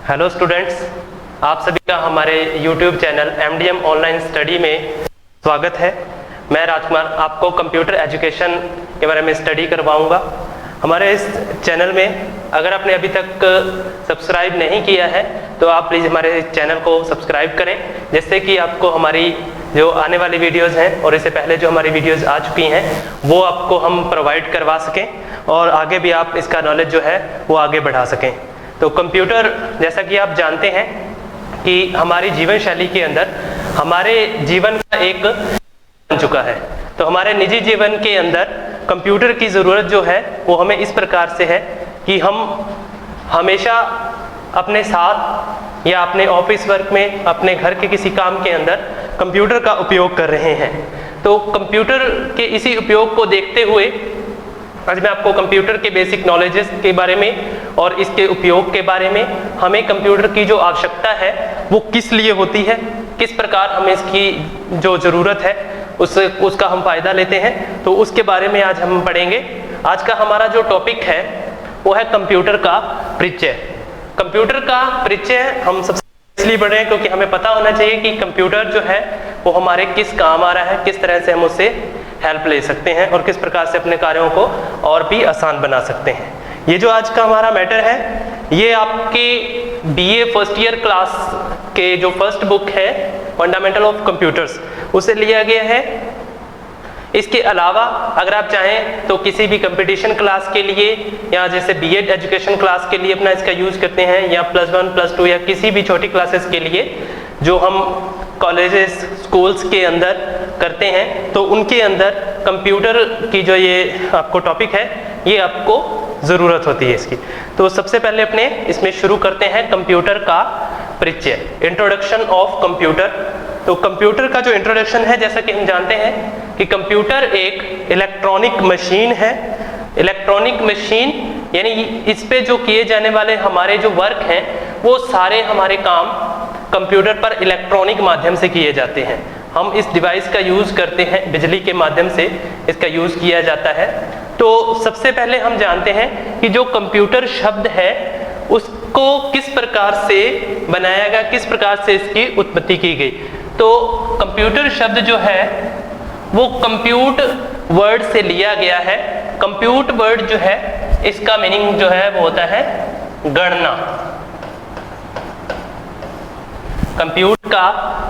Hello students, आप सभी का हमारे YouTube channel MDM online study में स्वागत है। मैं राजकुमार आपको कंप्यूटर एजुकेशन के बारे में स्टडी करवाऊंगा। हमारे इस चैनल में अगर आपने अभी तक सब्सक्राइब नहीं किया है तो आप प्लीज़ हमारे चैनल को सब्सक्राइब करें, जिससे कि आपको हमारी जो आने वाली वीडियोज़ हैं और इससे पहले जो हमारी वीडियोज़ आ चुकी हैं वो आपको हम प्रोवाइड करवा सकें और आगे भी आप इसका नॉलेज जो है वो आगे बढ़ा सकें। तो कंप्यूटर, जैसा कि आप जानते हैं कि हमारी जीवन शैली के अंदर हमारे जीवन का एक बन चुका है। तो हमारे निजी जीवन के अंदर कंप्यूटर की ज़रूरत जो है वो हमें इस प्रकार से है कि हम हमेशा अपने साथ या अपने ऑफिस वर्क में, अपने घर के किसी काम के अंदर कंप्यूटर का उपयोग कर रहे हैं। तो कंप्यूटर के इसी उपयोग को देखते हुए आज मैं आपको कंप्यूटर के बेसिक नॉलेजेस के बारे में और इसके उपयोग के बारे में, हमें कंप्यूटर की जो आवश्यकता है वो किस लिए होती है, किस प्रकार हमें इसकी जो ज़रूरत है उसका हम फ़ायदा लेते हैं, तो उसके बारे में आज हम पढ़ेंगे। आज का हमारा जो टॉपिक है वो है कंप्यूटर का परिचय। कंप्यूटर का परिचय हम सबसे इसलिए पढ़ रहे हैं क्योंकि हमें पता होना चाहिए कि कंप्यूटर जो है वो हमारे किस काम आ रहा है, किस तरह से हम उससे हेल्प ले सकते हैं और किस प्रकार से अपने कार्यों को और भी आसान बना सकते हैं। ये जो आज का हमारा मैटर है ये आपके BA फर्स्ट ईयर क्लास के जो फर्स्ट बुक है फंडामेंटल ऑफ कंप्यूटर्स उसे लिया गया है। इसके अलावा अगर आप चाहें तो किसी भी कंपटीशन क्लास के लिए या जैसे B.Ed एजुकेशन क्लास के लिए अपना इसका यूज़ करते हैं, या +1 +2 या किसी भी छोटी क्लासेस के लिए जो हम कॉलेजेस स्कूल्स के अंदर करते हैं, तो उनके अंदर कंप्यूटर की जो ये आपको टॉपिक है ये आपको ज़रूरत होती है इसकी। तो सबसे पहले अपने इसमें शुरू करते हैं कंप्यूटर का परिचय, इंट्रोडक्शन ऑफ कंप्यूटर। तो कंप्यूटर का जो इंट्रोडक्शन है, जैसा कि हम जानते हैं कि कंप्यूटर एक इलेक्ट्रॉनिक मशीन है। इलेक्ट्रॉनिक मशीन यानी इस पे जो किए जाने वाले हमारे जो वर्क हैं वो सारे हमारे काम कंप्यूटर पर इलेक्ट्रॉनिक माध्यम से किए जाते हैं। हम इस डिवाइस का यूज़ करते हैं, बिजली के माध्यम से इसका यूज़ किया जाता है। तो सबसे पहले हम जानते हैं कि जो कंप्यूटर शब्द है उसको किस प्रकार से बनाया गया, किस प्रकार से इसकी उत्पत्ति की गई। तो कंप्यूटर शब्द जो है वो कंप्यूट वर्ड से लिया गया है। कंप्यूट वर्ड जो है इसका मीनिंग जो है वो होता है गणना। कंप्यूट का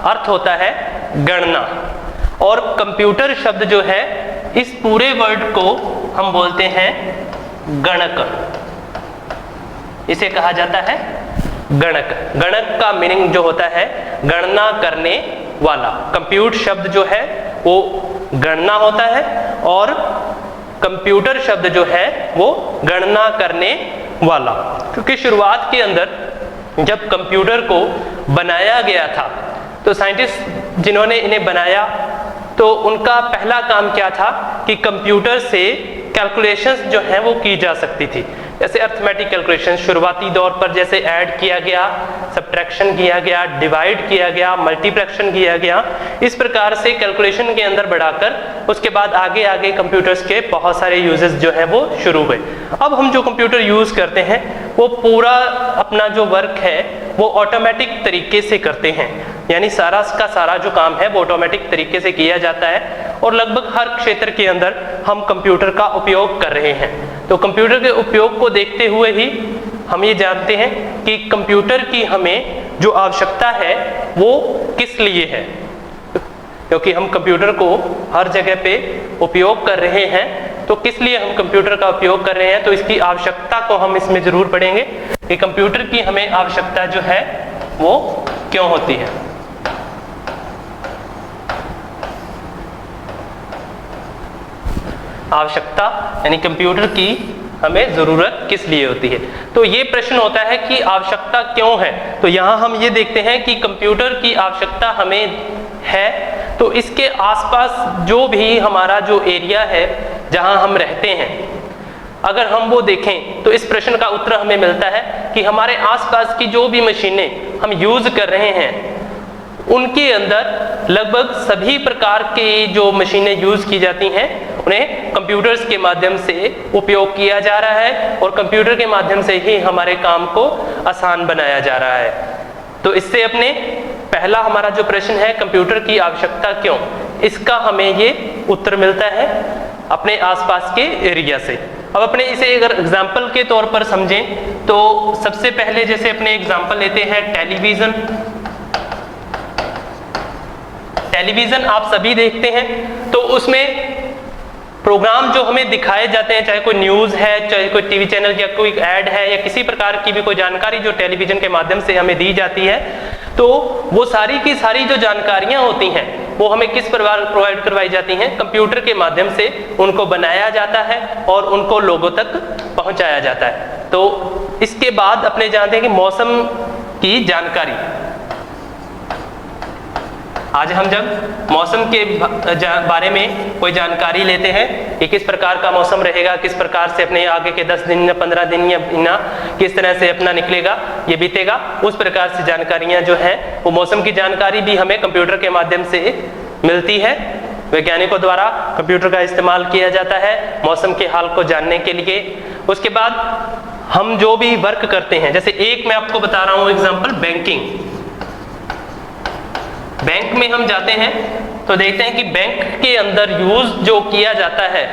अर्थ होता है गणना, और कंप्यूटर शब्द जो है इस पूरे वर्ड को हम बोलते हैं गणक। इसे कहा जाता है गणक। गणक का मीनिंग जो होता है गणना करने वाला। कंप्यूट शब्द जो है वो गणना होता है और कंप्यूटर शब्द जो है वो गणना करने वाला। क्योंकि शुरुआत के अंदर जब कंप्यूटर को बनाया गया था तो साइंटिस्ट जिन्होंने इन्हें बनाया तो उनका पहला काम क्या था कि कंप्यूटर से कैलकुलेशंस जो हैं वो की जा सकती थी। जैसे अर्थमेटिक कैलकुलेशन शुरुआती दौर पर जैसे ऐड किया गया, सब्ट्रैक्शन किया गया, डिवाइड किया गया, मल्टीप्लिकेशन किया गया, इस प्रकार से कैलकुलेशन के अंदर बढ़ाकर उसके बाद आगे आगे कंप्यूटर्स के बहुत सारे यूजेस जो हैं वो शुरू हुए। अब हम जो कंप्यूटर यूज़ करते हैं वो पूरा अपना जो वर्क है वो ऑटोमेटिक तरीके से करते हैं, यानी सारा का सारा जो काम है वो ऑटोमेटिक तरीके से किया जाता है और लगभग हर क्षेत्र के अंदर हम कंप्यूटर का उपयोग कर रहे हैं। तो कंप्यूटर के उपयोग को देखते हुए ही हम ये जानते हैं कि कंप्यूटर की हमें जो आवश्यकता है वो किस लिए है, क्योंकि हम कंप्यूटर को हर जगह पे उपयोग कर रहे हैं। तो किस लिए हम कंप्यूटर का उपयोग कर रहे हैं, तो इसकी आवश्यकता को हम इसमें ज़रूर पढ़ेंगे कि कंप्यूटर की हमें आवश्यकता जो है वो क्यों होती है। आवश्यकता यानी कंप्यूटर की हमें ज़रूरत किस लिए होती है। तो ये प्रश्न होता है कि आवश्यकता क्यों है। तो यहाँ हम ये देखते हैं कि कंप्यूटर की आवश्यकता हमें है तो इसके आसपास जो भी हमारा जो एरिया है जहाँ हम रहते हैं, अगर हम वो देखें तो इस प्रश्न का उत्तर हमें मिलता है कि हमारे आसपास की जो भी मशीनें हम यूज़ कर रहे हैं उनके अंदर लगभग सभी प्रकार के जो मशीनें यूज़ की जाती हैं उन्हें कंप्यूटर्स के माध्यम से उपयोग किया जा रहा है और कंप्यूटर के माध्यम से ही हमारे काम को आसान बनाया जा रहा है। तो इससे अपने पहला हमारा जो प्रश्न है कंप्यूटर की आवश्यकता क्यों, इसका हमें ये उत्तर मिलता है अपने आसपास के एरिया से। अब अपने इसे अगर एग्जाम्पल के तौर पर समझें तो सबसे पहले जैसे अपने एग्जाम्पल लेते हैं टेलीविज़न। टेलीविज़न आप सभी देखते हैं, तो उसमें प्रोग्राम जो हमें दिखाए जाते हैं, चाहे कोई न्यूज़ है, चाहे कोई टीवी चैनल या कोई ऐड है या किसी प्रकार की भी कोई जानकारी जो टेलीविज़न के माध्यम से हमें दी जाती है, तो वो सारी की सारी जो जानकारियां होती हैं वो हमें किस प्रकार प्रोवाइड करवाई जाती हैं, कंप्यूटर के माध्यम से उनको बनाया जाता है और उनको लोगों तक पहुंचाया जाता है। तो इसके बाद अपने जानते हैं कि मौसम की जानकारी, आज हम जब मौसम के बारे में कोई जानकारी लेते हैं कि किस प्रकार का मौसम रहेगा, किस प्रकार से अपने आगे के 10 दिन या 15 दिन या महीना किस तरह से अपना निकलेगा, ये बीतेगा, उस प्रकार से जानकारियां जो हैं वो मौसम की जानकारी भी हमें कंप्यूटर के माध्यम से मिलती है। वैज्ञानिकों द्वारा कंप्यूटर का इस्तेमाल किया जाता है मौसम के हाल को जानने के लिए। उसके बाद हम जो भी वर्क करते हैं, जैसे एक मैं आपको बता रहा हूँ एग्जाम्पल, बैंकिंग। बैंक में हम जाते हैं तो देखते हैं कि बैंक के अंदर यूज जो किया जाता है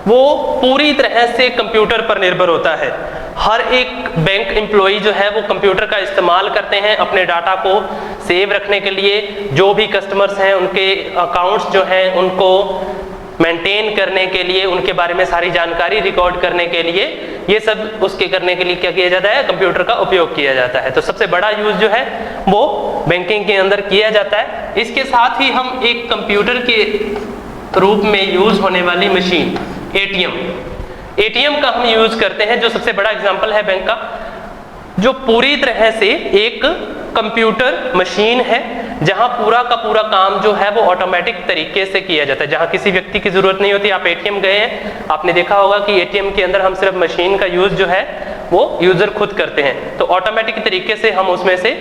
वो पूरी तरह से कंप्यूटर पर निर्भर होता है। हर एक बैंक एम्प्लॉय जो है वो कंप्यूटर का इस्तेमाल करते हैं अपने डाटा को सेव रखने के लिए, जो भी कस्टमर्स हैं उनके अकाउंट्स जो हैं उनको मेंटेन करने के लिए, उनके बारे में सारी जानकारी रिकॉर्ड करने के लिए, ये सब उसके करने के लिए क्या किया जाता है, कंप्यूटर का उपयोग किया जाता है। तो सबसे बड़ा यूज जो है वो बैंकिंग के अंदर किया जाता है। इसके साथ ही हम एक कंप्यूटर के रूप में यूज होने वाली मशीन एटीएम का हम यूज करते हैं, जो सबसे बड़ा एग्जांपल है बैंक का, जो पूरी तरह से एक कंप्यूटर मशीन है जहां पूरा का पूरा काम जो है वो ऑटोमेटिक तरीके से किया जाता है, जहां किसी व्यक्ति की जरूरत नहीं होती। आप एटीएम गए हैं, आपने देखा होगा कि एटीएम के अंदर हम सिर्फ मशीन का यूज जो है वो यूजर खुद करते हैं, तो ऑटोमेटिक तरीके से हम उसमें से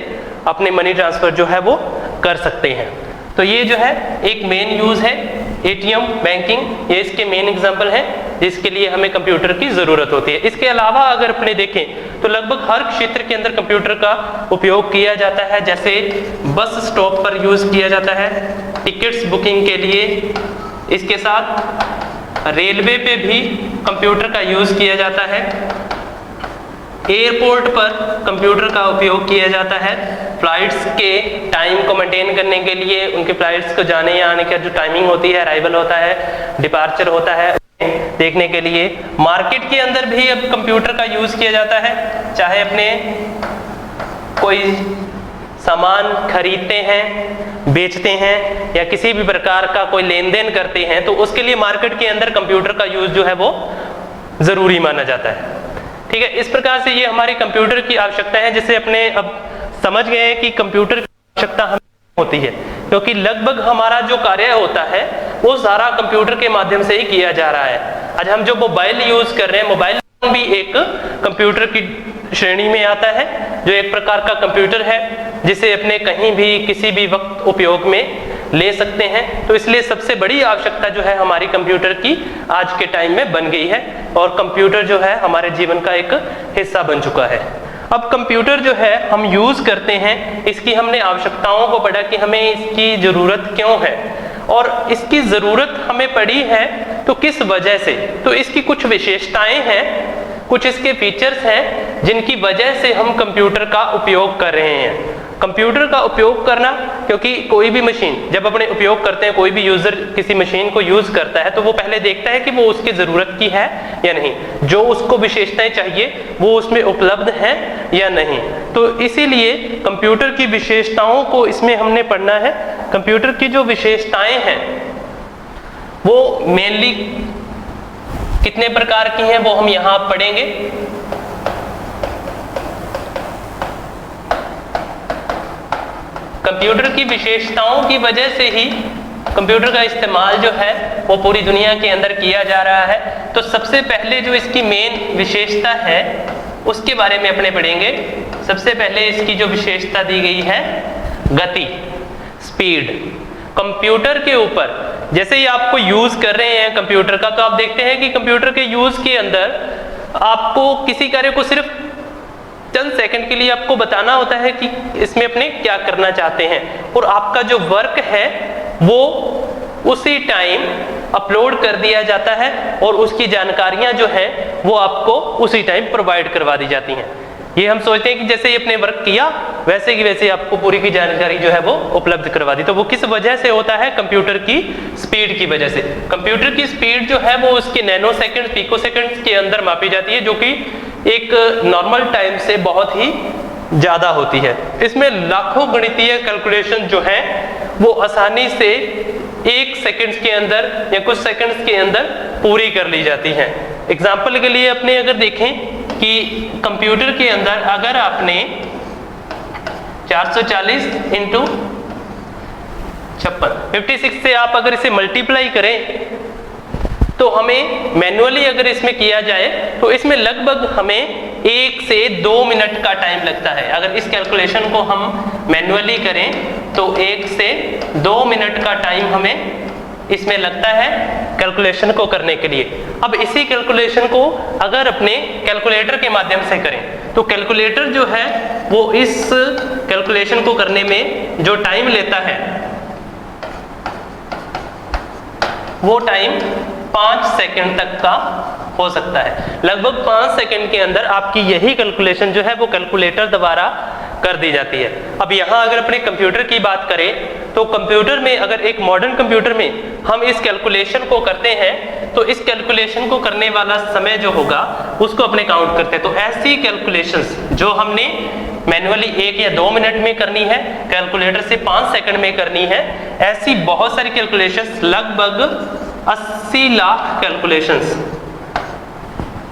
अपने मनी ट्रांसफर जो है वो कर सकते हैं। तो ये जो है एक मेन यूज है एटीएम, बैंकिंग, ये इसके मेन एग्जांपल है जिसके लिए हमें कंप्यूटर की जरूरत होती है। इसके अलावा अगर अपने देखें तो लगभग हर क्षेत्र के अंदर कंप्यूटर का उपयोग किया जाता है। जैसे बस स्टॉप पर यूज किया जाता है टिकट्स बुकिंग के लिए, इसके साथ रेलवे पे भी कंप्यूटर का यूज किया जाता है, एयरपोर्ट पर कंप्यूटर का उपयोग किया जाता है, फ्लाइट्स के टाइम को मेंटेन करने के लिए, उनके फ्लाइट्स को जाने या आने का जो टाइमिंग होती है, अराइवल होता है, डिपार्चर होता है, देखने के लिए। मार्केट के अंदर भी अब कंप्यूटर का यूज किया जाता है, चाहे अपने कोई सामान खरीदते हैं, बेचते हैं या किसी भी प्रकार का कोई लेन देन करते हैं, तो उसके लिए मार्केट के अंदर कंप्यूटर का यूज जो है वो जरूरी माना जाता है। ठीक है, इस प्रकार से ये हमारी कंप्यूटर की आवश्यकता है, जिसे अपने अब समझ गए हैं कि कंप्यूटर की आवश्यकता हमें होती है, क्योंकि लगभग हमारा जो कार्य होता है वो सारा कंप्यूटर के माध्यम से ही किया जा रहा है। आज हम जो मोबाइल यूज कर रहे हैं, मोबाइल फोन भी एक कंप्यूटर की श्रेणी में आता है, जो एक प्रकार का कंप्यूटर है जिसे अपने कहीं भी किसी भी वक्त उपयोग में ले सकते हैं। तो इसलिए सबसे बड़ी आवश्यकता जो है हमारी कंप्यूटर की आज के टाइम में बन गई है और कंप्यूटर जो है हमारे जीवन का एक हिस्सा बन चुका है। अब कंप्यूटर जो है हम यूज करते हैं, इसकी हमने आवश्यकताओं को पढ़ा कि हमें इसकी जरूरत क्यों है और इसकी जरूरत हमें पड़ी है तो किस वजह से। तो इसकी कुछ विशेषताएं हैं, कुछ इसके फीचर्स हैं जिनकी वजह से हम कंप्यूटर का उपयोग कर रहे हैं। कंप्यूटर का उपयोग करना, क्योंकि कोई भी मशीन जब अपने उपयोग करते हैं, कोई भी यूजर किसी मशीन को यूज करता है तो वो पहले देखता है कि वो उसकी जरूरत की है या नहीं, जो उसको विशेषताएं चाहिए वो उसमें उपलब्ध हैं या नहीं। तो इसीलिए कंप्यूटर की विशेषताओं को इसमें हमने पढ़ना है। कंप्यूटर की जो विशेषताएं हैं वो मेनली कितने प्रकार की हैं वो हम यहाँ पढ़ेंगे। कंप्यूटर की विशेषताओं की वजह से ही कंप्यूटर का इस्तेमाल जो है वो पूरी दुनिया के अंदर किया जा रहा है। तो सबसे पहले जो इसकी मेन विशेषता है उसके बारे में अपने पढ़ेंगे। सबसे पहले इसकी जो विशेषता दी गई है गति, स्पीड। कंप्यूटर के ऊपर जैसे ही आपको यूज कर रहे हैं कंप्यूटर का, तो आप देखते हैं कि कंप्यूटर के यूज के अंदर आपको किसी कार्य को सिर्फ चंद सेकंड के लिए आपको बताना होता है कि इसमें अपने क्या करना चाहते हैं, और आपका जो वर्क है वो उसी टाइम अपलोड कर दिया जाता है और उसकी जानकारियां जो है वो आपको उसी टाइम प्रोवाइड करवा दी जाती हैं। ये हम सोचते हैं कि जैसे ही अपने वर्क किया वैसे की वैसे आपको पूरी की जानकारी जो है वो उपलब्ध करवा दी। तो वो किस वजह से होता है? कंप्यूटर की स्पीड की वजह से। कंप्यूटर की स्पीड जो है वो उसके नैनो सेकंड, पिको सेकंड के अंदर मापी जाती है, जो कि एक नॉर्मल टाइम से बहुत ही ज्यादा होती है। इसमें लाखों गणितीय कैलकुलेशन जो है वो आसानी से 1 सेकंड के अंदर या कुछ सेकंड्स के अंदर पूरी कर ली जाती हैं। एग्जाम्पल के लिए अपने अगर देखें कि कंप्यूटर के अंदर अगर आपने 440 इंटू 56 से आप अगर इसे मल्टीप्लाई करें तो हमें मैन्युअली अगर इसमें किया जाए तो इसमें लगभग हमें 1 से 2 मिनट का टाइम लगता है। अगर इस कैलकुलेशन को हम मैन्युअली करें तो 1 से 2 मिनट का टाइम हमें इसमें लगता है कैलकुलेशन को करने के लिए। अब इसी कैलकुलेशन को अगर अपने कैलकुलेटर के माध्यम से करें तो कैलकुलेटर जो है वो इस कैलकुलेशन को करने में जो टाइम लेता है वो टाइम 5 सेकंड तक का हो सकता है। लगभग 5 सेकंड के अंदर आपकी यही कैलकुलेशन जो है वो कैलकुलेटर द्वारा कर दी जाती है। अब यहाँ अगर अपने कंप्यूटर की बात करें तो कंप्यूटर में अगर एक मॉडर्न कंप्यूटर में हम इस कैलकुलेशन को करते हैं तो इस कैलकुलेशन को करने वाला समय जो होगा उसको अपने काउंट करते हैं। तो ऐसी कैलकुलेशंस जो हमने मैन्युअली 1 या 2 मिनट में करनी है, कैलकुलेटर से 5 सेकंड में करनी है, ऐसी बहुत सारी कैलकुलेशंस लगभग 80 लाख कैलकुलेशंस,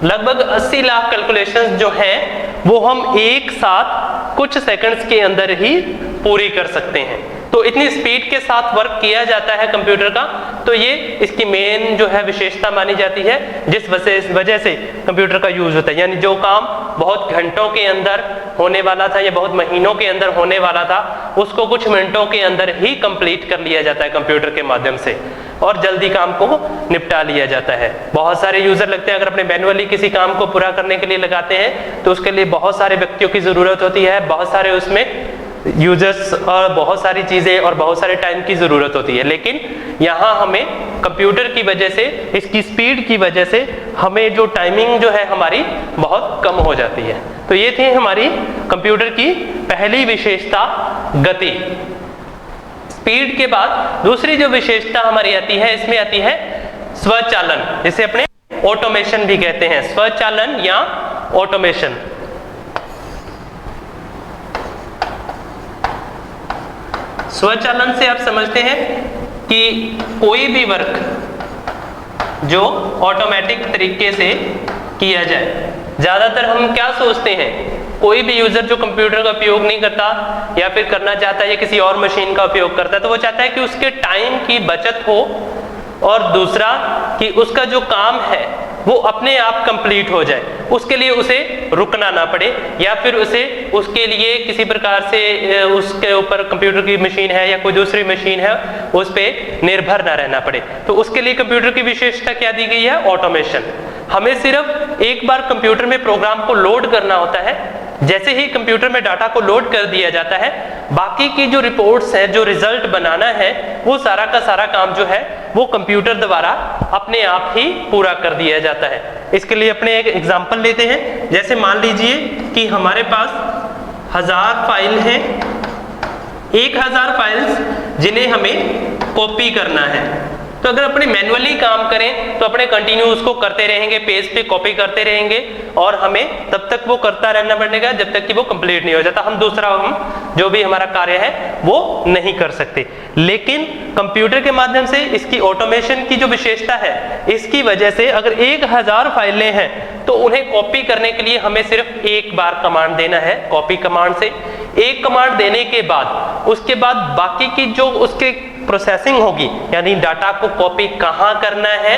लगभग 80 लाख कैलकुलेशंस जो हैं वो हम एक साथ कुछ सेकंड्स के अंदर ही पूरी कर सकते हैं। तो इतनी स्पीड के साथ वर्क किया जाता है कंप्यूटर का, तो ये इसकी मेन जो है विशेषता मानी जाती है जिस वजह से कंप्यूटर का यूज होता है। यानी जो काम बहुत घंटों के अंदर होने वाला था या बहुत महीनों के अंदर होने वाला था उसको कुछ मिनटों के अंदर ही कंप्लीट कर लिया जाता है कंप्यूटर के माध्यम से और जल्दी काम को निपटा लिया जाता है। बहुत सारे यूजर लगते हैं, अगर अपने मैन्युअली किसी काम को पूरा करने के लिए लगाते हैं तो उसके लिए बहुत सारे व्यक्तियों की जरूरत होती है, बहुत सारे उसमें यूजर्स और बहुत सारी चीजें और बहुत सारे टाइम की जरूरत होती है। लेकिन यहाँ हमें कंप्यूटर की वजह से, इसकी स्पीड की वजह से हमें जो टाइमिंग जो है हमारी बहुत कम हो जाती है। तो ये थी हमारी कंप्यूटर की पहली विशेषता, गति। स्पीड के बाद दूसरी जो विशेषता हमारी आती है, इसमें आती है स्वचालन, जिसे अपने ऑटोमेशन भी कहते हैं, स्वचालन या ऑटोमेशन। स्वचालन से आप समझते हैं कि कोई भी वर्क जो ऑटोमेटिक तरीके से किया जाए। ज्यादातर हम क्या सोचते हैं, कोई भी यूजर जो कंप्यूटर का उपयोग नहीं करता या फिर करना चाहता है या किसी और मशीन का उपयोग करता है तो वो चाहता है कि उसके टाइम की बचत हो और दूसरा कि उसका जो काम है वो अपने आप कंप्लीट हो जाए, उसके लिए उसे रुकना ना पड़े या फिर उसे उसके लिए किसी प्रकार से उसके ऊपर कंप्यूटर की मशीन है या कोई दूसरी मशीन है उस पर निर्भर ना रहना पड़े। तो उसके लिए कंप्यूटर की विशेषता क्या दी गई है? ऑटोमेशन। हमें सिर्फ एक बार कंप्यूटर में प्रोग्राम को लोड करना होता है, जैसे ही कंप्यूटर में डाटा को लोड कर दिया जाता है बाकी की जो रिपोर्ट्स है, जो रिजल्ट बनाना है, वो सारा का सारा काम जो है वो कंप्यूटर द्वारा अपने आप ही पूरा कर दिया जाता है। इसके लिए अपने एक एग्जांपल लेते हैं। जैसे मान लीजिए कि हमारे पास 1000 फाइल हैं, 1000 फाइल्स जिन्हें हमें कॉपी करना है। तो अगर अपने मैन्युअली काम करें तो अपने कंटिन्यू उसको करते रहेंगे, पेज पे कॉपी करते रहेंगे और हमें तब तक वो करता रहना पड़ेगा जब तक कि वो कंप्लीट नहीं हो जाता। हम दूसरा जो भी हमारा कार्य है वो नहीं कर सकते। लेकिन कंप्यूटर के माध्यम से इसकी ऑटोमेशन की जो विशेषता है, इसकी वजह से अगर 1000 फाइलें हैं तो उन्हें कॉपी करने के लिए हमें सिर्फ एक बार कमांड देना है, कॉपी कमांड से। एक कमांड देने के बाद उसके बाद बाकी की जो उसके प्रोसेसिंग होगी, यानी डाटा को कॉपी कहाँ करना है,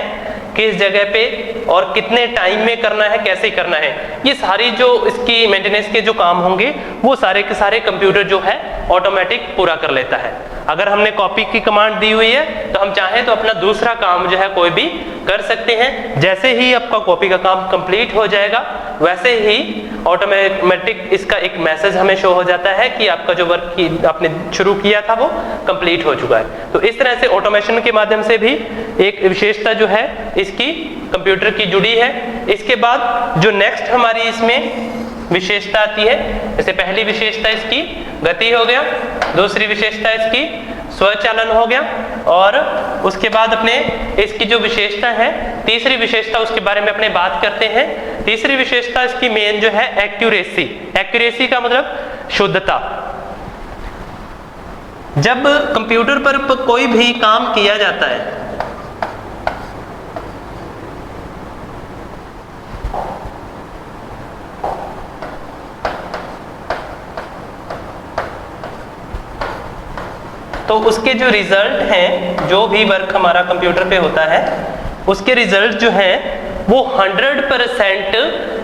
किस जगह पे और कितने टाइम में करना है, कैसे करना है, ये सारी जो इसकी मेंटेनेंस के जो काम होंगे वो सारे के सारे कंप्यूटर जो है ऑटोमेटिक पूरा कर लेता है। अगर हमने कॉपी की कमांड दी हुई है तो हम चाहें तो अपना दूसरा काम जो है कोई भी कर सकते हैं। जैसे ही आपका कॉपी का काम कंप्लीट हो जाएगा वैसे ही ऑटोमेटिक इसका एक मैसेज हमें शो हो जाता है कि आपका जो वर्क आपने शुरू किया था वो कंप्लीट हो चुका है। तो इस तरह से ऑटोमेशन के माध्यम से भी एक विशेषता जो है इसकी कंप्यूटर की जुड़ी है। इसके बाद जो नेक्स्ट हमारी इसमें विशेषता आती है, जैसे पहली विशेषता इसकी गति हो गया, दूसरी विशेषता इसकी स्वचालन हो गया, और उसके बाद अपने इसकी जो विशेषता है तीसरी विशेषता उसके बारे में अपने बात करते हैं। तीसरी विशेषता इसकी मेन जो है एक्यूरेसी। एक्यूरेसी का मतलब शुद्धता। जब कंप्यूटर पर कोई भी काम किया जाता है तो उसके जो रिजल्ट हैं, जो भी वर्क हमारा कंप्यूटर पे होता है उसके रिजल्ट जो हैं वो 100%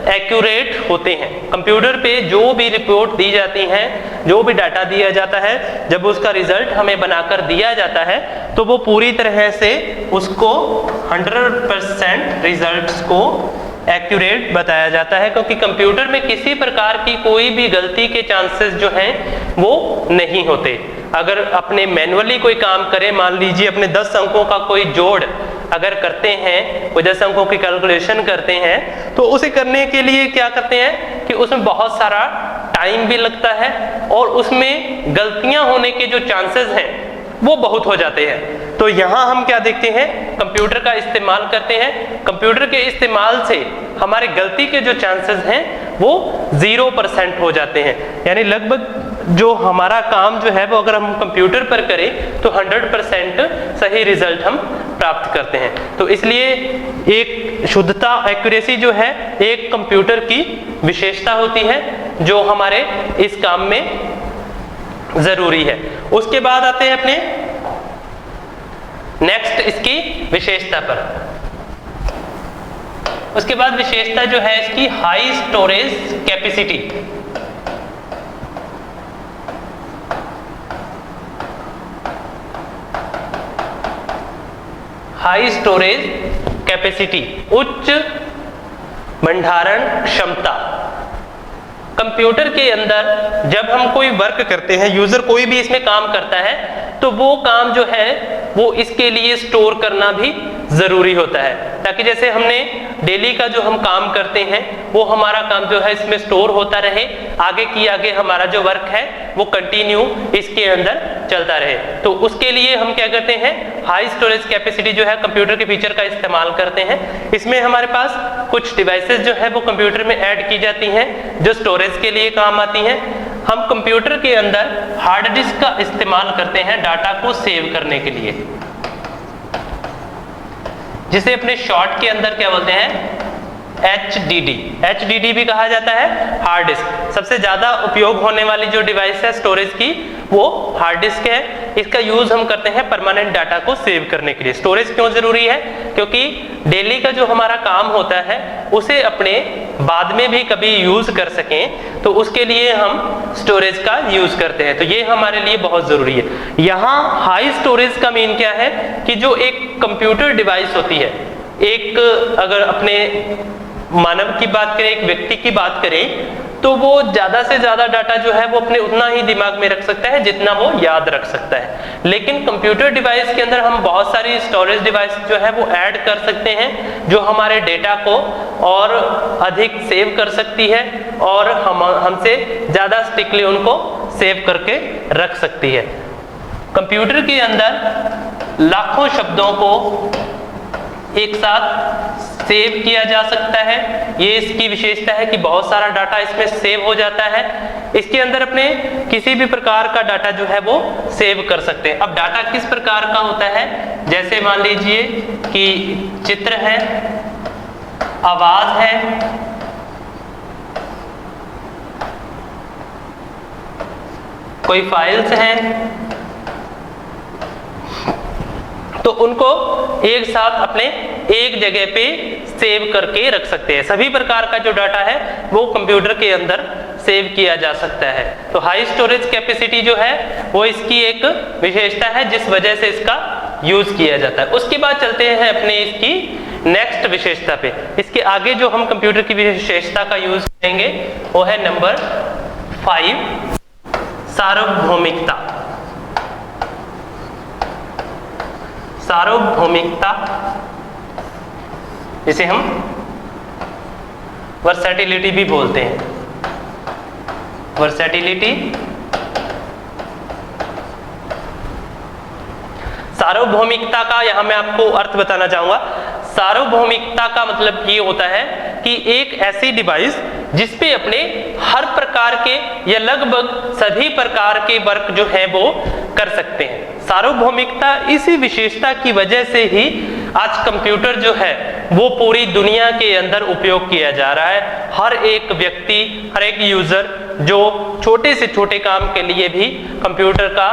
एक्यूरेट होते हैं। कंप्यूटर पे जो भी रिपोर्ट दी जाती हैं, जो भी डाटा दिया जाता है, जब उसका रिजल्ट हमें बनाकर दिया जाता है तो वो पूरी तरह से उसको 100% रिजल्ट्स को एक्यूरेट बताया जाता है, क्योंकि कंप्यूटर में किसी प्रकार की कोई भी गलती के चांसेस जो हैं वो नहीं होते। अगर अपने मैनुअली कोई काम करें, मान लीजिए अपने 10 अंकों का कोई जोड़ अगर करते हैं, कोई 10 अंकों की कैलकुलेशन करते हैं, तो उसे करने के लिए क्या करते हैं कि उसमें बहुत सारा टाइम भी लगता है और उसमें गलतियां होने के जो चांसेस हैं वो बहुत हो जाते हैं। तो यहाँ हम क्या देखते हैं, कंप्यूटर का इस्तेमाल करते हैं। कंप्यूटर के इस्तेमाल से हमारे गलती के जो चांसेस हैं वो 0% हो जाते हैं। यानी लगभग जो हमारा काम जो है वो अगर हम कंप्यूटर पर करें तो 100% सही रिजल्ट हम प्राप्त करते हैं। तो इसलिए एक शुद्धता, एक्यूरेसी जो है एक कंप्यूटर की विशेषता होती है जो हमारे इस काम में जरूरी है। उसके बाद आते हैं अपने नेक्स्ट इसकी विशेषता पर। उसके बाद विशेषता जो है इसकी high storage capacity. High storage capacity, उच्च भंडारण क्षमता। कंप्यूटर के अंदर जब हम कोई वर्क करते हैं, यूजर कोई भी इसमें काम करता है, तो वो काम जो है वो इसके लिए स्टोर करना भी जरूरी होता है, ताकि जैसे हमने डेली का जो हम काम करते हैं वो हमारा काम जो है इसमें स्टोर होता रहे, आगे की आगे हमारा जो वर्क है वो कंटिन्यू इसके अंदर चलता रहे। तो उसके लिए हम क्या करते हैं, हाई स्टोरेज कैपेसिटी जो है कंप्यूटर के फीचर का इस्तेमाल करते हैं। इसमें हमारे पास कुछ डिवाइसेस जो है वो कंप्यूटर में ऐड की जाती हैं जो स्टोरेज के लिए काम आती हैं। हम कंप्यूटर के अंदर हार्ड डिस्क का इस्तेमाल करते हैं डाटा को सेव करने के लिए, जिसे अपने शॉर्ट के अंदर क्या बोलते हैं, HDD भी कहा जाता है, हार्ड डिस्क। सबसे ज्यादा उपयोग होने वाली जो डिवाइस है स्टोरेज की वो हार्ड डिस्क है। इसका यूज हम करते हैं परमानेंट डाटा को सेव करने के लिए। स्टोरेज क्यों जरूरी है, क्योंकि डेली का जो हमारा काम होता है उसे अपने बाद में भी कभी यूज कर सकें, तो उसके लिए हम स्टोरेज का यूज करते हैं। तो ये हमारे लिए बहुत जरूरी है। यहाँ हाई स्टोरेज का मीन क्या है कि जो एक कंप्यूटर डिवाइस होती है, एक अगर अपने मानव की बात करें, एक व्यक्ति की बात करें, तो वो ज्यादा से ज्यादा डाटा जो है वो अपने उतना ही दिमाग में रख सकता है जितना वो याद रख सकता है। लेकिन कंप्यूटर डिवाइस के अंदर हम बहुत सारी स्टोरेज डिवाइस जो है वो ऐड कर सकते हैं जो हमारे डेटा को और अधिक सेव कर सकती है और हमसे ज्यादा स्ट्रिक्टली उनको सेव करके रख सकती है। कंप्यूटर के अंदर लाखों शब्दों को एक साथ सेव किया जा सकता है। ये इसकी विशेषता है कि बहुत सारा डाटा इसमें सेव हो जाता है। इसके अंदर अपने किसी भी प्रकार का डाटा जो है वो सेव कर सकते हैं। अब डाटा किस प्रकार का होता है, जैसे मान लीजिए कि चित्र है, आवाज है, कोई फाइल्स हैं, तो उनको एक साथ अपने एक जगह पे सेव करके रख सकते हैं। सभी प्रकार का जो डाटा है वो कंप्यूटर के अंदर सेव किया जा सकता है। तो हाई स्टोरेज कैपेसिटी जो है वो इसकी एक विशेषता है जिस वजह से इसका यूज किया जाता है। उसके बाद चलते हैं अपने इसकी नेक्स्ट विशेषता पे। इसके आगे जो हम कंप्यूटर की विशेषता का यूज करेंगे वो है नंबर 5, सार्वभौमिकता। सार्वभौमिकता जिसे हम वर्सैटिलिटी भी बोलते हैं। वर्सैटिलिटी, सार्वभौमिकता का यहां मैं आपको अर्थ बताना चाहूंगा। सार्वभौमिकता का मतलब ये होता है कि एक ऐसी डिवाइस जिसपे अपने हर प्रकार के या लगभग सभी प्रकार के वर्क जो है वो कर सकते हैं। सार्वभौमिकता इसी विशेषता की वजह से ही आज कंप्यूटर जो है वो पूरी दुनिया के अंदर उपयोग किया जा रहा है। हर एक व्यक्ति, हर एक यूजर जो छोटे से छोटे काम के लिए भी कंप्यूटर का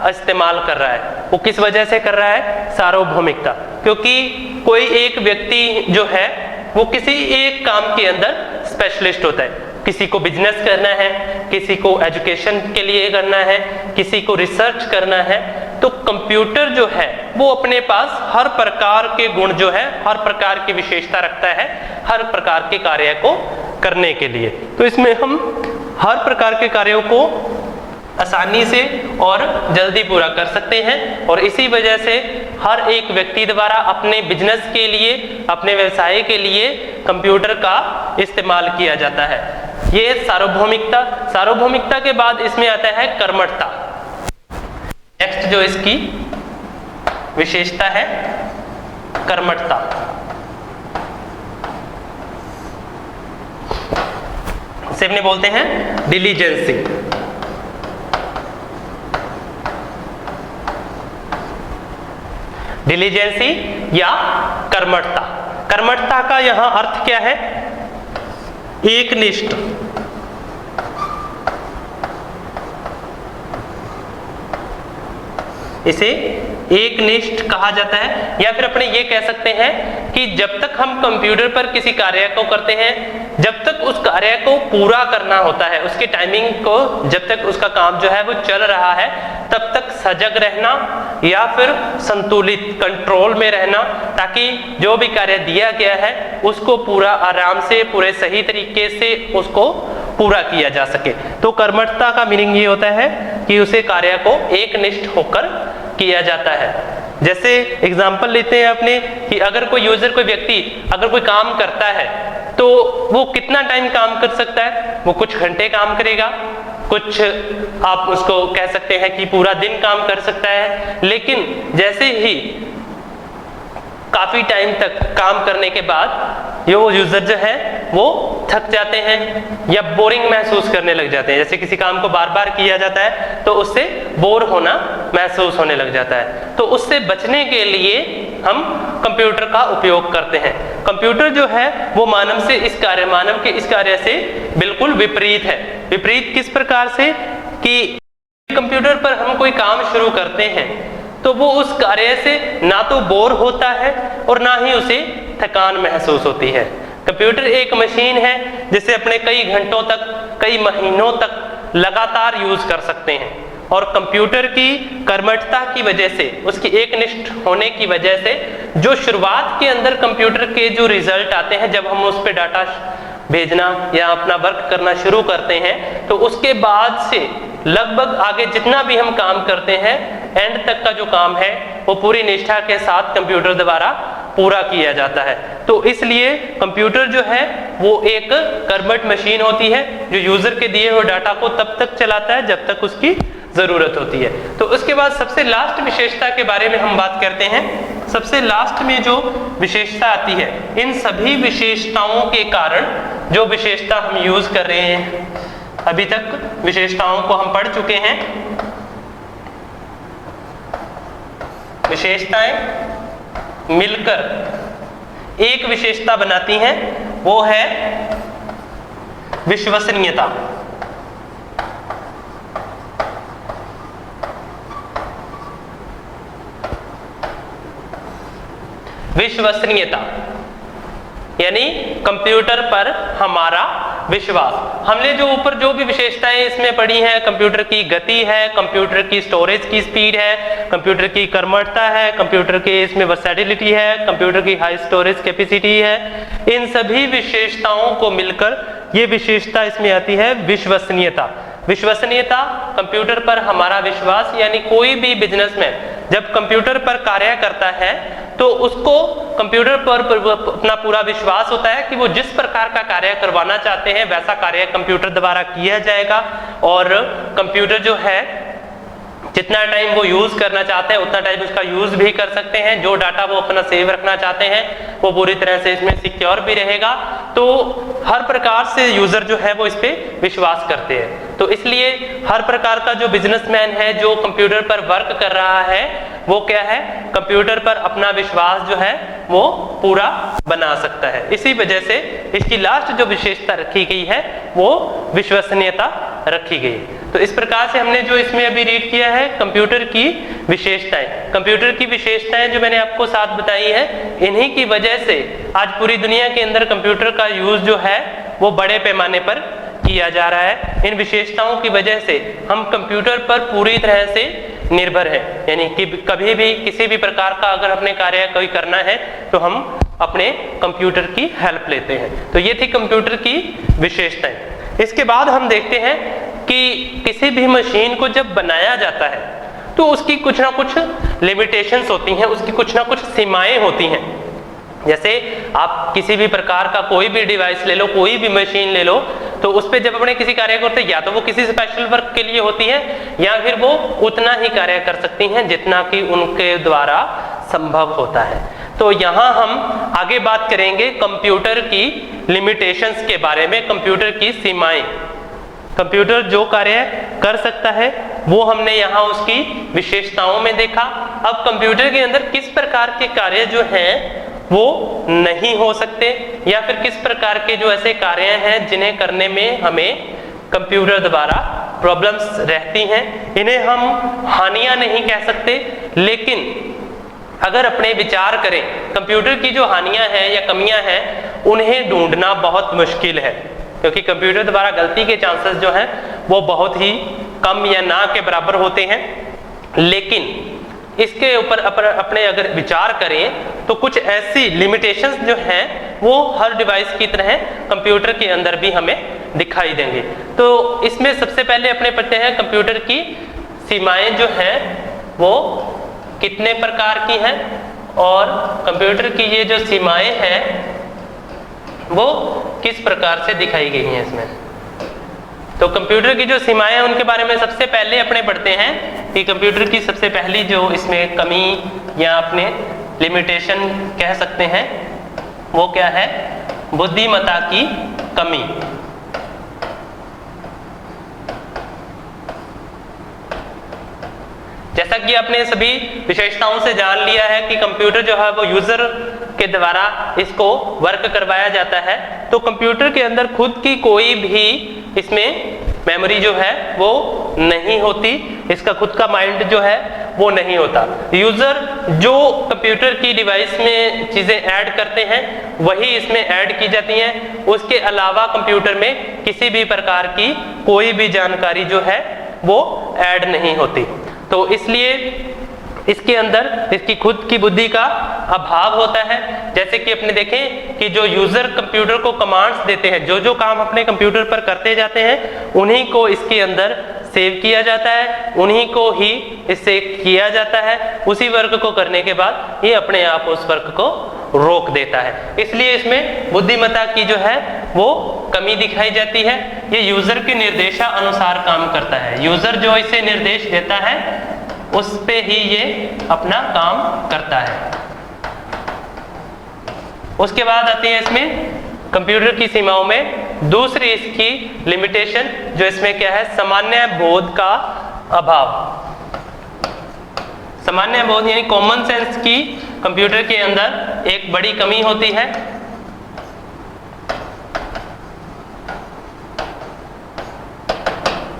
इस्तेमाल कर रहा है, वो किस वजह से कर रहा है? सार्वभौमिकता। क्योंकि कोई एक व्यक्ति जो है वो किसी एक काम के अंदर स्पेशलिस्ट होता है। किसी को बिजनेस करना है, किसी को एजुकेशन के लिए करना है, किसी को रिसर्च करना है। तो कंप्यूटर जो है वो अपने पास हर प्रकार के गुण जो है, हर प्रकार की विशेषता रखता है हर प्रकार के कार्य को करने के लिए। तो इसमें हम हर प्रकार के कार्यों को आसानी से और जल्दी पूरा कर सकते हैं और इसी वजह से हर एक व्यक्ति द्वारा अपने बिजनेस के लिए, अपने व्यवसाय के लिए कंप्यूटर का इस्तेमाल किया जाता है। ये सार्वभौमिकता। सार्वभौमिकता के बाद इसमें आता है कर्मठता। नेक्स्ट जो इसकी विशेषता है कर्मठता। इसे अपने बोलते हैं डिलीजेंसी। डिलीजेंसी या कर्मठता। कर्मठता का यहां अर्थ क्या है? एकनिष्ठ। इसे एकनिष्ठ कहा जाता है या फिर अपने ये कह सकते हैं कि जब तक हम कंप्यूटर पर किसी कार्य को करते हैं, जब तक उस कार्य को पूरा करना होता है, उसकी टाइमिंग को, जब तक उसका काम जो है वो चल रहा है, तब तक सजग रहना या फिर संतुलित कंट्रोल में रहना, ताकि जो भी कार्य दिया गया है उसको पूरा आराम से, पूरे सही तरीके से उसको पूरा किया जा सके। तो कर्मठता का मीनिंग ये होता है कि उसे कार्य को एकनिष्ठ होकर किया जाता है। जैसे एग्जांपल लेते हैं अपने कि अगर कोई यूजर, कोई व्यक्ति अगर कोई काम करता है तो वो कितना टाइम काम कर सकता है? वो कुछ घंटे काम करेगा, कुछ आप उसको कह सकते हैं कि पूरा दिन काम कर सकता है। लेकिन जैसे ही काफी टाइम तक काम करने के बाद ये वो यूजर जो है वो थक जाते हैं या बोरिंग महसूस करने लग जाते हैं। जैसे किसी काम को बार बार किया जाता है तो उससे बोर होना महसूस होने लग जाता है। तो उससे बचने के लिए हम कंप्यूटर का उपयोग करते हैं। कंप्यूटर जो है वो मानव के इस कार्य से बिल्कुल विपरीत है। विपरीत किस प्रकार से कि कंप्यूटर पर हम कोई काम शुरू करते हैं तो वो उस कार्य से ना तो बोर होता है और ना ही उसे थकान महसूस होती है। कंप्यूटर एक मशीन है जिसे अपने कई घंटों तक, कई महीनों तक लगातार यूज कर सकते हैं। और कंप्यूटर की कर्मठता की वजह से, उसकी एकनिष्ठ होने की वजह से जो शुरुआत के अंदर कंप्यूटर के जो रिजल्ट आते हैं, जब हम उस पर डाटा भेजना या अपना वर्क करना शुरू करते हैं, तो उसके बाद से लगभग आगे जितना भी हम काम करते हैं, एंड तक का जो काम है वो पूरी निष्ठा के साथ कंप्यूटर द्वारा पूरा किया जाता है। तो इसलिए कंप्यूटर जो है वो एक कर्मठ मशीन होती है जो यूजर के दिए हुए डाटा को तब तक चलाता है जब तक उसकी जरूरत होती है। तो उसके बाद सबसे लास्ट विशेषता के बारे में हम बात करते हैं। सबसे लास्ट में जो विशेषता आती है, इन सभी विशेषताओं के कारण जो विशेषता हम यूज कर रहे हैं, अभी तक विशेषताओं को हम पढ़ चुके हैं। विशेषताएं मिलकर एक विशेषता बनाती हैं, वो है विश्वसनीयता। विश्वसनीयता यानी कंप्यूटर पर हमारा विश्वास। हमने जो ऊपर जो भी विशेषताएं इसमें पढ़ी हैं, कंप्यूटर की गति है, कंप्यूटर की स्टोरेज की स्पीड है, कंप्यूटर की कर्मठता है, कंप्यूटर की इसमें वर्सेटिलिटी है, कंप्यूटर की हाई स्टोरेज कैपेसिटी है, इन सभी विशेषताओं को मिलकर ये विशेषता इसमें आती है विश्वसनीयता। विश्वसनीयता, कंप्यूटर पर हमारा विश्वास, यानी कोई भी बिजनेसमैन जब कंप्यूटर पर कार्य करता है तो उसको कंप्यूटर पर अपना पूरा विश्वास होता है कि वो जिस प्रकार का कार्य करवाना चाहते हैं वैसा कार्य कंप्यूटर द्वारा किया जाएगा, और कंप्यूटर जो है जितना टाइम वो यूज करना चाहते हैं उतना टाइम उसका यूज भी कर सकते हैं। जो डाटा वो अपना सेव रखना चाहते हैं वो पूरी तरह से इसमें सिक्योर भी रहेगा। तो हर प्रकार से यूजर जो है वो इस पे विश्वास करते हैं। तो इसलिए हर प्रकार का जो बिजनेसमैन है जो कंप्यूटर पर वर्क कर रहा है वो क्या है, कंप्यूटर पर अपना विश्वास जो है वो पूरा बना सकता है। इसी वजह से इसकी लास्ट जो विशेषता रखी गई है वो विश्वसनीयता रखी गई। तो इस प्रकार से हमने जो इसमें अभी रीड किया है कंप्यूटर की विशेषताएं। कंप्यूटर की विशेषताएं जो मैंने आपको साथ बताई है, इन्हीं की वजह से आज पूरी दुनिया के अंदर कंप्यूटर का यूज जो है वो बड़े पैमाने पर किया जा रहा है। इन विशेषताओं की वजह से हम कंप्यूटर पर पूरी तरह से निर्भर हैं, यानी कि कभी भी किसी भी प्रकार का अगर अपने कार्य कोई करना है तो हम अपने कंप्यूटर की हेल्प लेते हैं। तो ये थी कंप्यूटर की विशेषताएं। इसके बाद हम देखते हैं कि किसी भी मशीन को जब बनाया जाता है तो उसकी कुछ ना कुछ लिमिटेशंस होती हैं, उसकी कुछ ना कुछ सीमाएं होती हैं। जैसे आप किसी भी प्रकार का कोई भी डिवाइस ले लो, कोई भी मशीन ले लो, तो उस पर जब अपने किसी कार्य करते हैं या तो वो किसी स्पेशल वर्क के लिए होती है या फिर वो उतना ही कार्य कर सकती हैं जितना कि उनके द्वारा संभव होता है। तो यहाँ हम आगे बात करेंगे कंप्यूटर की लिमिटेशंस के बारे में, कंप्यूटर की सीमाएं। कंप्यूटर जो कार्य कर सकता है वो हमने यहाँ उसकी विशेषताओं में देखा। अब कंप्यूटर के अंदर किस प्रकार के कार्य जो हैं वो नहीं हो सकते, या फिर किस प्रकार के जो ऐसे कार्य हैं जिन्हें करने में हमें कंप्यूटर द्वारा प्रॉब्लम्स रहती हैं। इन्हें हम हानियां नहीं कह सकते, लेकिन अगर अपने विचार करें कंप्यूटर की जो हानियां हैं या कमियां हैं उन्हें ढूंढना बहुत मुश्किल है, क्योंकि कंप्यूटर द्वारा गलती के चांसेस जो हैं वो बहुत ही कम या ना के बराबर होते हैं। लेकिन इसके ऊपर अपने अगर विचार करें तो कुछ ऐसी लिमिटेशंस जो हैं वो हर डिवाइस की तरह कंप्यूटर के अंदर भी हमें दिखाई देंगे। तो इसमें सबसे पहले अपने पढ़ते हैं कंप्यूटर की सीमाएं जो हैं वो कितने प्रकार की हैं, और कंप्यूटर की ये जो सीमाएं हैं वो किस प्रकार से दिखाई गई हैं इसमें। तो कंप्यूटर की जो सीमाएं हैं उनके बारे में सबसे पहले अपने पढ़ते हैं कि कंप्यूटर की सबसे पहली जो इसमें कमी या अपने लिमिटेशन कह सकते हैं वो क्या है, बुद्धिमत्ता की कमी। जैसा कि आपने सभी विशेषताओं से जान लिया है कि कंप्यूटर जो है वो यूजर के द्वारा इसको वर्क करवाया जाता है, तो कंप्यूटर के अंदर खुद की कोई भी इसमें मेमोरी जो है वो नहीं होती, इसका खुद का माइंड जो है वो नहीं होता। यूजर जो कंप्यूटर की डिवाइस में चीजें ऐड करते हैं वही इसमें ऐड की जाती हैं, उसके अलावा कंप्यूटर में किसी भी प्रकार की कोई भी जानकारी जो है वो ऐड नहीं होती। तो इसलिए इसके अंदर इसकी खुद की बुद्धि का अभाव होता है। जैसे कि अपने देखें कि जो यूजर कंप्यूटर को कमांड्स देते हैं, जो जो काम अपने कंप्यूटर पर करते जाते हैं उन्हीं को इसके अंदर सेव किया जाता है, उन्हीं को ही इससे किया जाता है। उसी वर्क को करने के बाद ये अपने आप उस वर्क को रोक देता है। इसलिए इसमें बुद्धिमत्ता की जो है वो कमी दिखाई जाती है। ये यूजर के निर्देशा अनुसार काम करता है, यूजर जो इसे निर्देश देता है उस पे ही ये अपना काम करता है। उसके बाद आती है इसमें कंप्यूटर की सीमाओं में दूसरी इसकी लिमिटेशन, जो इसमें क्या है, सामान्य बोध का अभाव। सामान्य बोध यानी कॉमन सेंस की कंप्यूटर के अंदर एक बड़ी कमी होती है।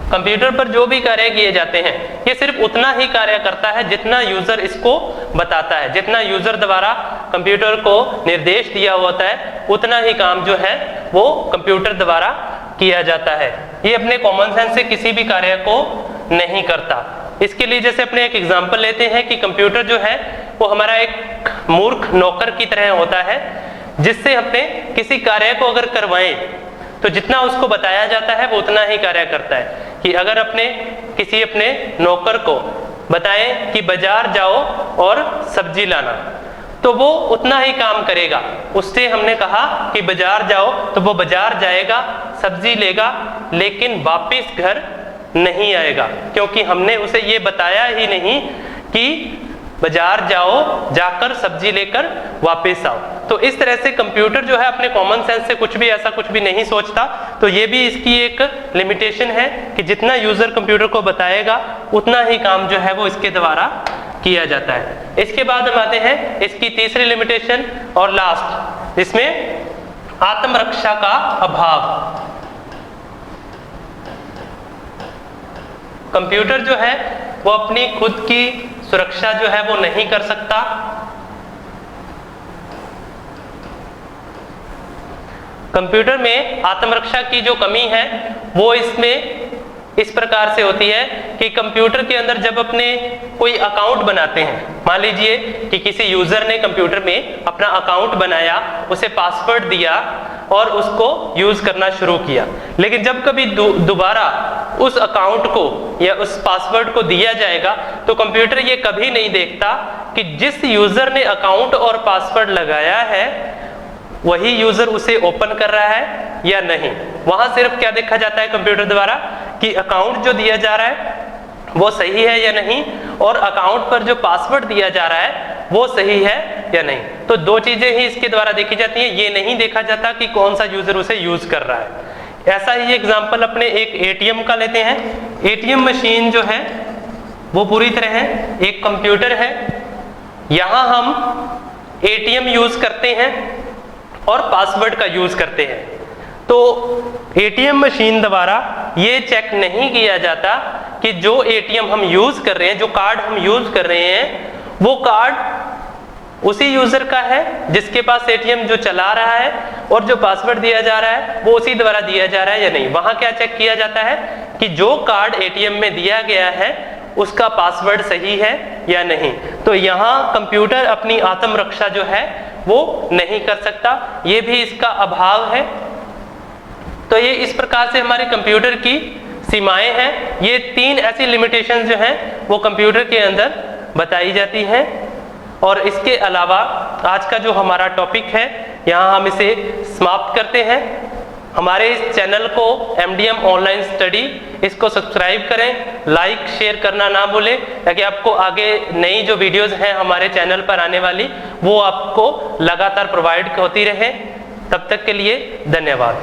कंप्यूटर पर जो भी कार्य किए जाते हैं ये सिर्फ उतना ही कार्य करता है जितना यूजर इसको बताता है, जितना यूजर द्वारा कंप्यूटर को निर्देश दिया होता है उतना ही काम जो है वो कंप्यूटर द्वारा किया जाता है। ये अपने कॉमन सेंस से किसी भी कार्य को नहीं करता। इसके लिए जैसे अपने एक एग्जांपल लेते हैं कि कंप्यूटर जो है वो हमारा एक मूर्ख नौकर की तरह होता है, जिससे अपने किसी कार्य को अगर करवाएं तो जितना उसको बताया जाता है वो उतना ही कार्य करता है। कि अगर किसी अपने नौकर को बताएं कि बाजार जाओ और सब्जी लाना, तो वो उतना ही काम करेगा। उससे हमने कहा कि बाजार जाओ, तो वो बाजार जाएगा, सब्जी लेगा, लेकिन वापस घर नहीं आएगा, क्योंकि हमने उसे ये बताया ही नहीं कि बाजार जाओ, जाकर सब्जी लेकर वापस आओ। तो इस तरह से कंप्यूटर जो है अपने कॉमन सेंस से ऐसा कुछ भी नहीं सोचता। तो ये भी इसकी एक लिमिटेशन है कि जितना यूजर कंप्यूटर को बताएगा उतना ही काम जो है वो इसके द्वारा किया जाता है। इसके बाद हम आते हैं इसकी तीसरी लिमिटेशन और लास्ट, जिसमें आत्मरक्षा का अभाव। कंप्यूटर जो है वो अपनी खुद की सुरक्षा जो है वो नहीं कर सकता। कंप्यूटर में आत्मरक्षा की जो कमी है वो इसमें इस प्रकार से होती है कि कंप्यूटर के अंदर जब अपने कोई अकाउंट बनाते हैं, मान लीजिए कि किसी यूजर ने कंप्यूटर में अपना अकाउंट बनाया, उसे पासवर्ड दिया और उसको यूज करना शुरू किया, लेकिन जब कभी दोबारा उस अकाउंट को या उस पासवर्ड को दिया जाएगा तो कंप्यूटर ये कभी नहीं देखता कि जिस यूजर ने अकाउंट और पासवर्ड लगाया है वही यूजर उसे ओपन कर रहा है या नहीं। वहां सिर्फ क्या देखा जाता है कंप्यूटर द्वारा कि अकाउंट जो दिया जा रहा है वो सही है या नहीं, और अकाउंट पर जो पासवर्ड दिया जा रहा है वो सही है या नहीं। तो दो चीजें ही इसके द्वारा देखी जाती हैं, ये नहीं देखा जाता कि कौन सा यूजर उसे यूज कर रहा है। ऐसा ही एग्जाम्पल अपने एक एटीएम का लेते हैं। एटीएम मशीन जो है वो पूरी तरह है एक कंप्यूटर है। यहां हम एटीएम यूज करते हैं और पासवर्ड का यूज करते हैं। तो एटीएम मशीन द्वारा ये चेक नहीं किया जाता कि जो एटीएम हम यूज कर रहे हैं, जो कार्ड हम यूज कर रहे हैं, वो कार्ड उसी यूजर का है जिसके पास एटीएम जो चला रहा है, और जो पासवर्ड दिया जा रहा है वो उसी द्वारा दिया जा रहा है या नहीं। वहां क्या चेक किया जाता है कि जो कार्ड एटीएम में दिया गया है उसका पासवर्ड सही है या नहीं। तो यहाँ कंप्यूटर अपनी आत्मरक्षा जो है वो नहीं कर सकता, ये भी इसका अभाव है। तो ये इस प्रकार से हमारे कंप्यूटर की सीमाएं हैं। ये 3 ऐसी लिमिटेशन जो हैं वो कंप्यूटर के अंदर बताई जाती हैं। और इसके अलावा आज का जो हमारा टॉपिक है यहाँ हम इसे समाप्त करते हैं। हमारे इस चैनल को MDM ऑनलाइन स्टडी, इसको सब्सक्राइब करें, लाइक शेयर करना ना भूलें, ताकि आपको आगे नई जो वीडियोस हैं हमारे चैनल पर आने वाली वो आपको लगातार प्रोवाइड होती रहे। तब तक के लिए धन्यवाद।